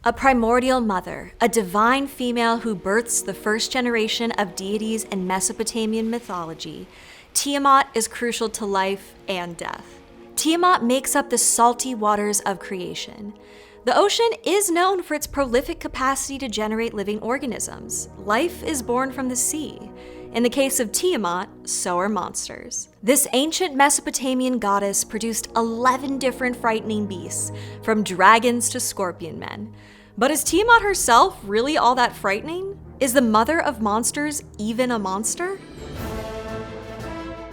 A primordial mother, a divine female who births the first generation of deities in Mesopotamian mythology, Tiamat is crucial to life and death. Tiamat makes up the salty waters of creation. The ocean is known for its prolific capacity to generate living organisms. Life is born from the sea. In the case of Tiamat, so are monsters. This ancient Mesopotamian goddess produced 11 different frightening beasts, from dragons to scorpion men. But is Tiamat herself really all that frightening? Is the mother of monsters even a monster?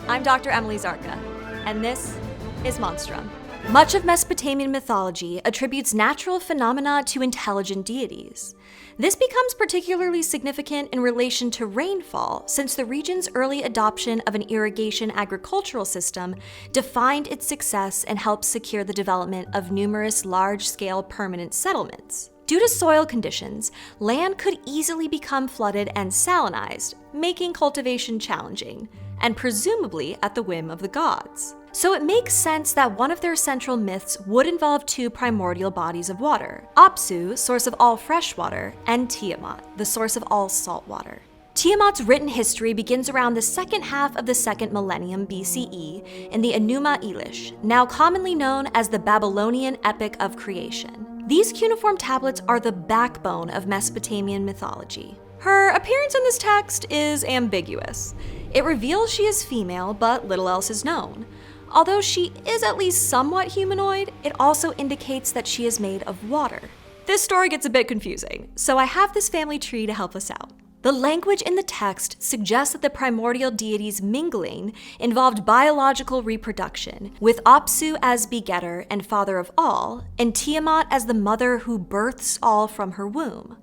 I'm Dr. Emily Zarka, and this is Monstrum. Much of Mesopotamian mythology attributes natural phenomena to intelligent deities. This becomes particularly significant in relation to rainfall, since the region's early adoption of an irrigation agricultural system defined its success and helped secure the development of numerous large-scale permanent settlements. Due to soil conditions, land could easily become flooded and salinized, making cultivation challenging, and presumably at the whim of the gods. So it makes sense that one of their central myths would involve two primordial bodies of water: Apsu, source of all fresh water, and Tiamat, the source of all salt water. Tiamat's written history begins around the second half of the second millennium BCE in the Enuma Elish, now commonly known as the Babylonian Epic of Creation. These cuneiform tablets are the backbone of Mesopotamian mythology. Her appearance in this text is ambiguous. It reveals she is female, but little else is known. Although she is at least somewhat humanoid, it also indicates that she is made of water. This story gets a bit confusing, so I have this family tree to help us out. The language in the text suggests that the primordial deities mingling involved biological reproduction, with Apsu as begetter and father of all, and Tiamat as the mother who births all from her womb.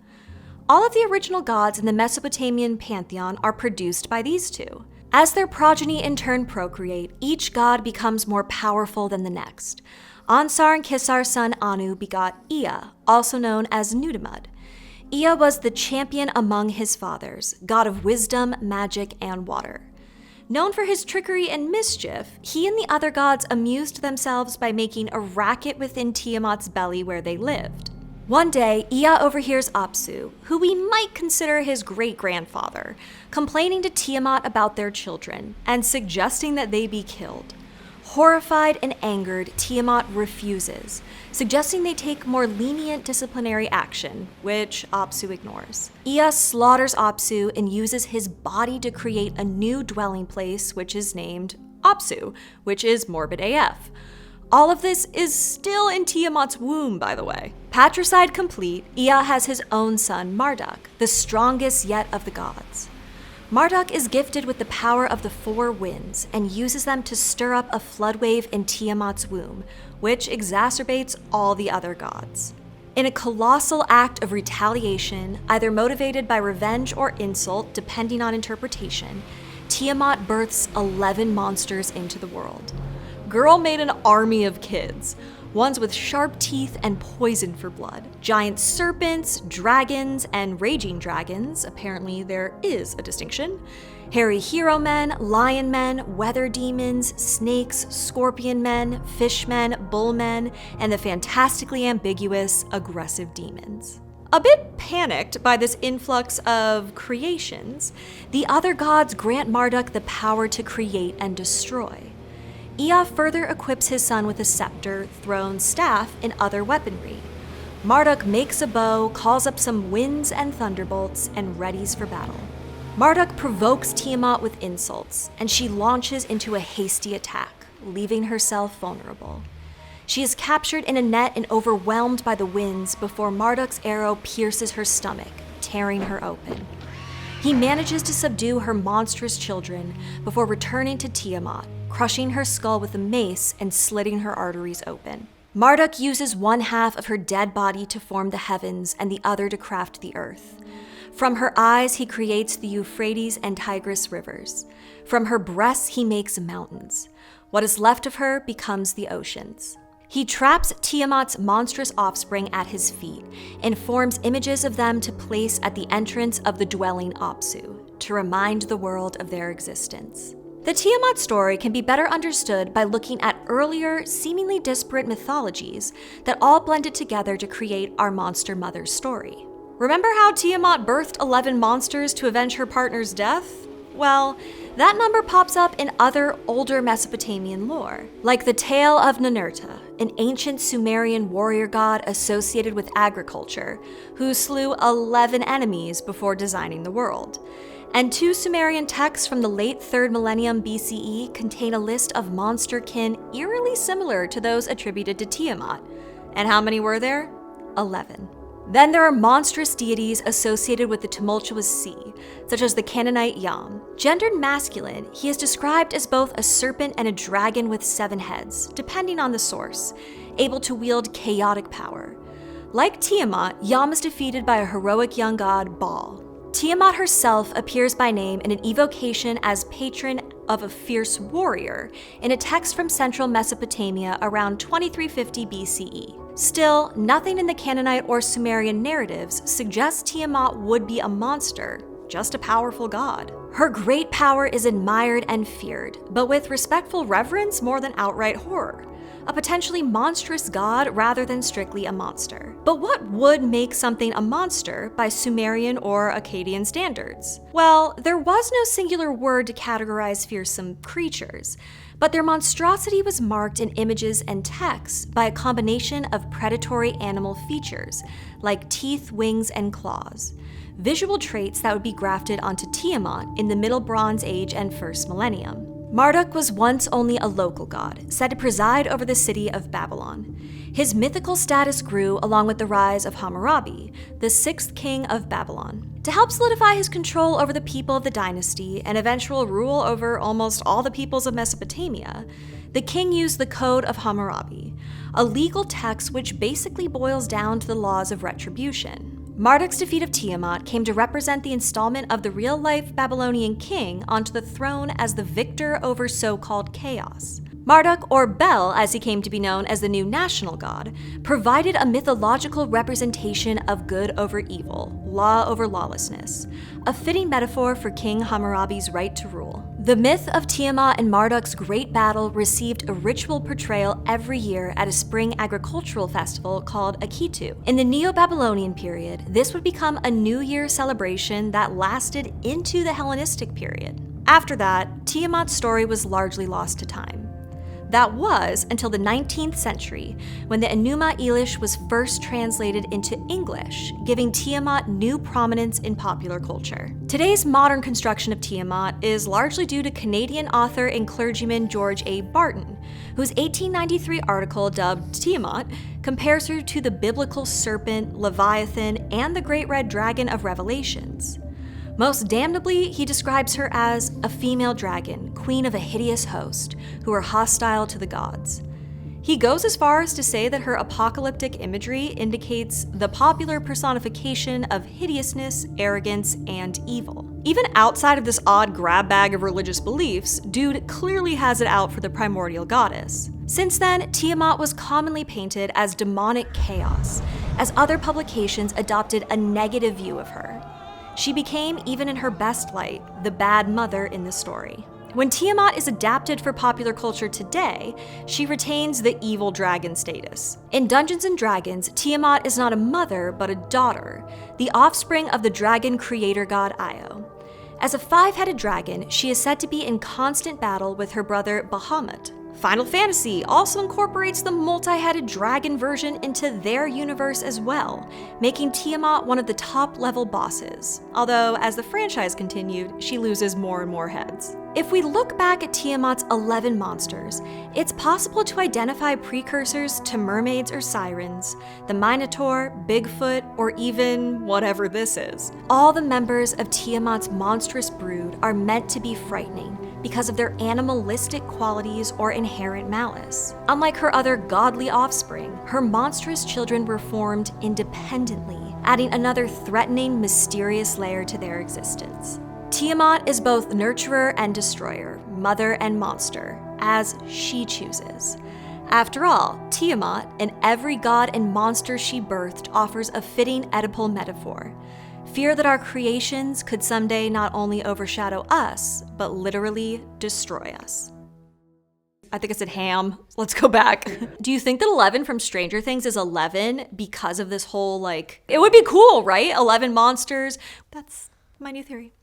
All of the original gods in the Mesopotamian pantheon are produced by these two. As their progeny in turn procreate, each god becomes more powerful than the next. Ansar and Kisar's son Anu begot Ea, also known as Nudimmud. Ea was the champion among his fathers, god of wisdom, magic, and water. Known for his trickery and mischief, he and the other gods amused themselves by making a racket within Tiamat's belly where they lived. One day, Ea overhears Apsu, who we might consider his great-grandfather, complaining to Tiamat about their children and suggesting that they be killed. Horrified and angered, Tiamat refuses, suggesting they take more lenient disciplinary action, which Apsu ignores. Ea slaughters Apsu and uses his body to create a new dwelling place, which is named Apsu, which is morbid AF. All of this is still in Tiamat's womb, by the way. Patricide complete, Ea has his own son, Marduk, the strongest yet of the gods. Marduk is gifted with the power of the four winds and uses them to stir up a flood wave in Tiamat's womb, which exacerbates all the other gods. In a colossal act of retaliation, either motivated by revenge or insult, depending on interpretation, Tiamat births 11 monsters into the world. Girl made an army of kids, ones with sharp teeth and poison for blood. Giant serpents, dragons, and raging dragons, apparently there is a distinction. Hairy hero men, lion men, weather demons, snakes, scorpion men, fish men, bull men, and the fantastically ambiguous, aggressive demons. A bit panicked by this influx of creations, the other gods grant Marduk the power to create and destroy. Ea further equips his son with a scepter, throne, staff, and other weaponry. Marduk makes a bow, calls up some winds and thunderbolts, and readies for battle. Marduk provokes Tiamat with insults, and she launches into a hasty attack, leaving herself vulnerable. She is captured in a net and overwhelmed by the winds before Marduk's arrow pierces her stomach, tearing her open. He manages to subdue her monstrous children before returning to Tiamat, crushing her skull with a mace and slitting her arteries open. Marduk uses one half of her dead body to form the heavens and the other to craft the earth. From her eyes, he creates the Euphrates and Tigris rivers. From her breasts, he makes mountains. What is left of her becomes the oceans. He traps Tiamat's monstrous offspring at his feet and forms images of them to place at the entrance of the dwelling Apsu, to remind the world of their existence. The Tiamat story can be better understood by looking at earlier, seemingly disparate mythologies that all blended together to create our monster mother's story. Remember how Tiamat birthed 11 monsters to avenge her partner's death? Well, that number pops up in other older Mesopotamian lore, like the tale of Ninurta, an ancient Sumerian warrior god associated with agriculture, who slew 11 enemies before designing the world. And 2 Sumerian texts from the late 3rd millennium BCE contain a list of monster kin eerily similar to those attributed to Tiamat. And how many were there? 11. Then there are monstrous deities associated with the tumultuous sea, such as the Canaanite Yam. Gendered masculine, he is described as both a serpent and a dragon with 7 heads, depending on the source, able to wield chaotic power. Like Tiamat, Yam is defeated by a heroic young god, Baal. Tiamat herself appears by name in an evocation as patron of a fierce warrior in a text from central Mesopotamia around 2350 BCE. Still, nothing in the Canaanite or Sumerian narratives suggests Tiamat would be a monster, just a powerful god. Her great power is admired and feared, but with respectful reverence more than outright horror. A potentially monstrous god rather than strictly a monster. But what would make something a monster by Sumerian or Akkadian standards? Well, there was no singular word to categorize fearsome creatures, but their monstrosity was marked in images and texts by a combination of predatory animal features, like teeth, wings, and claws. Visual traits that would be grafted onto Tiamat in the Middle Bronze Age and First Millennium. Marduk was once only a local god, said to preside over the city of Babylon. His mythical status grew along with the rise of Hammurabi, the 6th king of Babylon. To help solidify his control over the people of the dynasty and eventual rule over almost all the peoples of Mesopotamia, the king used the Code of Hammurabi, a legal text which basically boils down to the laws of retribution. Marduk's defeat of Tiamat came to represent the installment of the real-life Babylonian king onto the throne as the victor over so-called chaos. Marduk, or Bel as he came to be known as the new national god, provided a mythological representation of good over evil, law over lawlessness, a fitting metaphor for King Hammurabi's right to rule. The myth of Tiamat and Marduk's great battle received a ritual portrayal every year at a spring agricultural festival called Akitu. In the Neo-Babylonian period, this would become a New Year celebration that lasted into the Hellenistic period. After that, Tiamat's story was largely lost to time. That was until the 19th century, when the Enuma Elish was first translated into English, giving Tiamat new prominence in popular culture. Today's modern construction of Tiamat is largely due to Canadian author and clergyman George A. Barton, whose 1893 article dubbed Tiamat compares her to the biblical serpent, Leviathan, and the Great Red Dragon of Revelations. Most damnably, he describes her as a female dragon, queen of a hideous host, who are hostile to the gods. He goes as far as to say that her apocalyptic imagery indicates the popular personification of hideousness, arrogance, and evil. Even outside of this odd grab bag of religious beliefs, dude clearly has it out for the primordial goddess. Since then, Tiamat was commonly painted as demonic chaos, as other publications adopted a negative view of her. She became, even in her best light, the bad mother in the story. When Tiamat is adapted for popular culture today, she retains the evil dragon status. In Dungeons & Dragons, Tiamat is not a mother, but a daughter, the offspring of the dragon creator god Io. As a 5-headed dragon, she is said to be in constant battle with her brother Bahamut. Final Fantasy also incorporates the multi-headed dragon version into their universe as well, making Tiamat one of the top-level bosses, although as the franchise continued, she loses more and more heads. If we look back at Tiamat's 11 monsters, it's possible to identify precursors to mermaids or sirens, the Minotaur, Bigfoot, or even whatever this is. All the members of Tiamat's monstrous brood are meant to be frightening because of their animalistic qualities or inherent malice. Unlike her other godly offspring, her monstrous children were formed independently, adding another threatening, mysterious layer to their existence. Tiamat is both nurturer and destroyer, mother and monster, as she chooses. After all, Tiamat and every god and monster she birthed offers a fitting Oedipal metaphor. Fear that our creations could someday not only overshadow us, but literally destroy us. I think I said ham. Let's go back. Do you think that 11 from Stranger Things is 11 because of this whole, like, it would be cool, right? 11 monsters. That's my new theory.